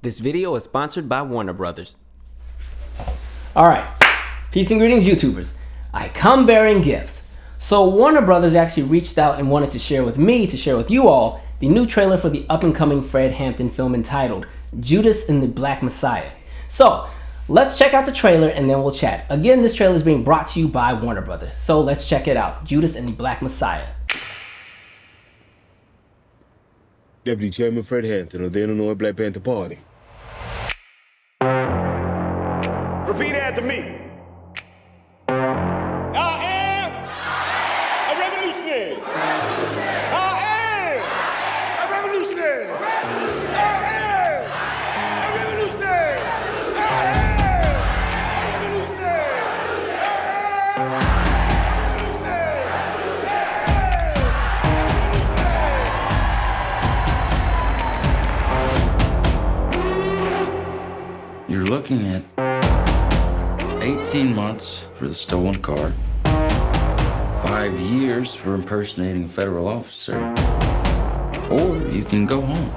This video is sponsored by Warner Brothers. Alright, peace and greetings YouTubers. I come bearing gifts. So Warner Brothers actually reached out and wanted to share with me, to share with you all, the new trailer for the up-and-coming Fred Hampton film entitled Judas and the Black Messiah. So, let's check out the trailer and then we'll chat. Again, this trailer is being brought to you by Warner Brothers. So let's check it out. Judas and the Black Messiah. Deputy Chairman Fred Hampton of the Illinois Black Panther Party. Repeat after me. I am a revolutionary. I am a revolutionary. I am a revolutionary. I am a revolutionary. I am a revolutionary. You're looking at 18 months for the stolen car, 5 years for impersonating a federal officer, or you can go home.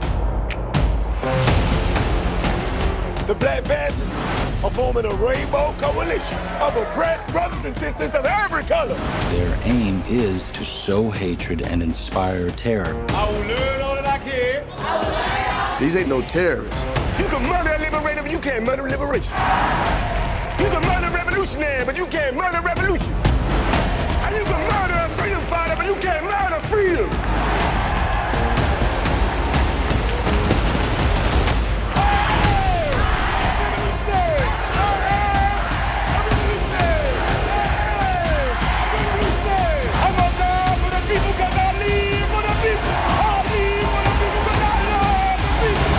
The Black Panthers are forming a rainbow coalition of oppressed brothers and sisters of every color. Their aim is to sow hatred and inspire terror. I will learn all that I can. These ain't no terrorists. You can murder a liberator, but you can't murder liberation. You can murder a revolutionary, but you can't murder revolution. And you can murder a freedom fighter, but you can't murder freedom. I'm gonna die for the people because I live for the people. I live for the people because I love the people.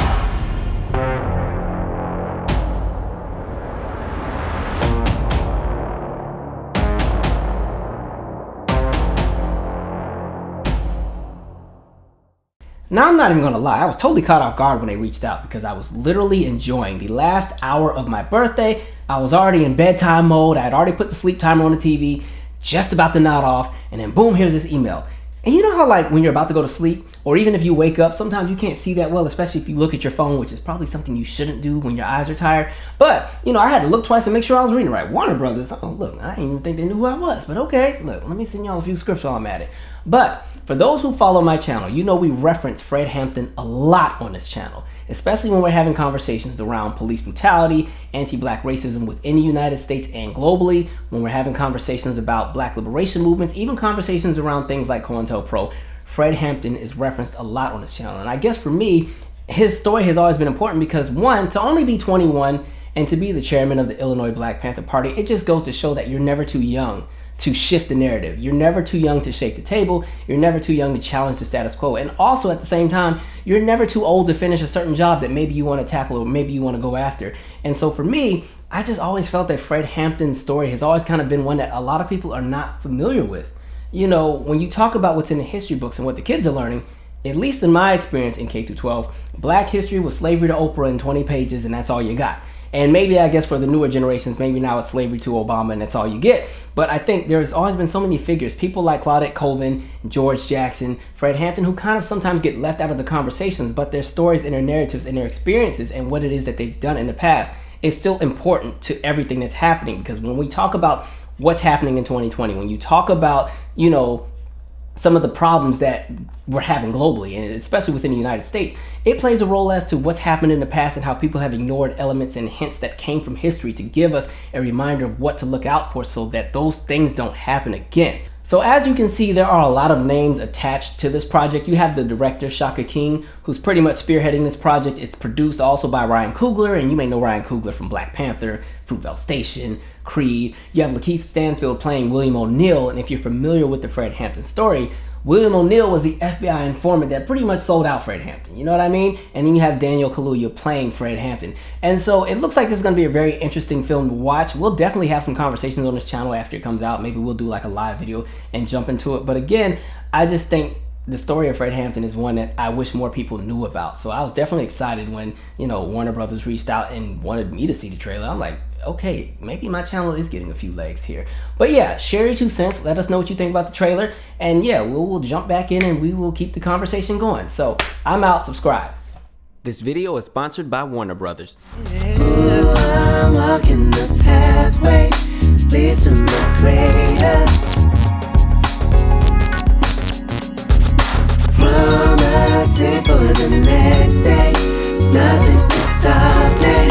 Now, I'm not even gonna lie, I was totally caught off guard when they reached out because I was literally enjoying the last hour of my birthday. I was already in bedtime mode. I had already put the sleep timer on the TV, just about to nod off, and then boom, here's this email. And you know how like when you're about to go to sleep, or even if you wake up, sometimes you can't see that well, especially if you look at your phone, which is probably something you shouldn't do when your eyes are tired. But, you know, I had to look twice and make sure I was reading right. Warner Brothers, oh look, I didn't even think they knew who I was, but okay, look, let me send y'all a few scripts while I'm at it. But for those who follow my channel, you know we reference Fred Hampton a lot on this channel, especially when we're having conversations around police brutality, anti-black racism within the United States and globally, when we're having conversations about black liberation movements, even conversations around things like COINTELPRO. Fred Hampton is referenced a lot on this channel. And I guess for me, his story has always been important because one, to only be 21 and to be the chairman of the Illinois Black Panther Party, it just goes to show that you're never too young to shift the narrative. You're never too young to shake the table. You're never too young to challenge the status quo. And also at the same time, you're never too old to finish a certain job that maybe you want to tackle or maybe you want to go after. And so for me, I just always felt that Fred Hampton's story has always kind of been one that a lot of people are not familiar with. You know, when you talk about what's in the history books and what the kids are learning, at least in my experience in K-12, black history was slavery to Oprah in 20 pages and that's all you got. And maybe, I guess, for the newer generations, maybe now it's slavery to Obama and that's all you get. But I think there's always been so many figures, people like Claudette Colvin, George Jackson, Fred Hampton, who kind of sometimes get left out of the conversations, but their stories and their narratives and their experiences and what it is that they've done in the past is still important to everything that's happening. Because when we talk about what's happening in 2020, when you talk about, you know, some of the problems that we're having globally, and especially within the United States, it plays a role as to what's happened in the past and how people have ignored elements and hints that came from history to give us a reminder of what to look out for so that those things don't happen again. So as you can see, there are a lot of names attached to this project. You have the director, Shaka, who's pretty much spearheading this project. It's produced also by Ryan Coogler, and you may know Ryan Coogler from Black Panther, Fruitvale Station, Creed. You have Lakeith Stanfield playing William O'Neill, and if you're familiar with the Fred Hampton story, William O'Neill was the FBI informant that pretty much sold out Fred Hampton, you know what I mean? And then you have Daniel Kaluuya playing Fred Hampton. And so it looks like this is going to be a very interesting film to watch. We'll definitely have some conversations on this channel after it comes out. Maybe we'll do like a live video and jump into it. But again, I just think the story of Fred Hampton is one that I wish more people knew about. So I was definitely excited when, you know, Warner Brothers reached out and wanted me to see the trailer. I'm like, okay, maybe my channel is getting a few legs here. But yeah, share your 2 cents. Let us know what you think about the trailer. And yeah, we'll jump back in and we will keep the conversation going. So I'm out. Subscribe. This video is sponsored by Warner Brothers. I'm walking the pathway, leads to my greater. Promising for the next day, nothing can stop me.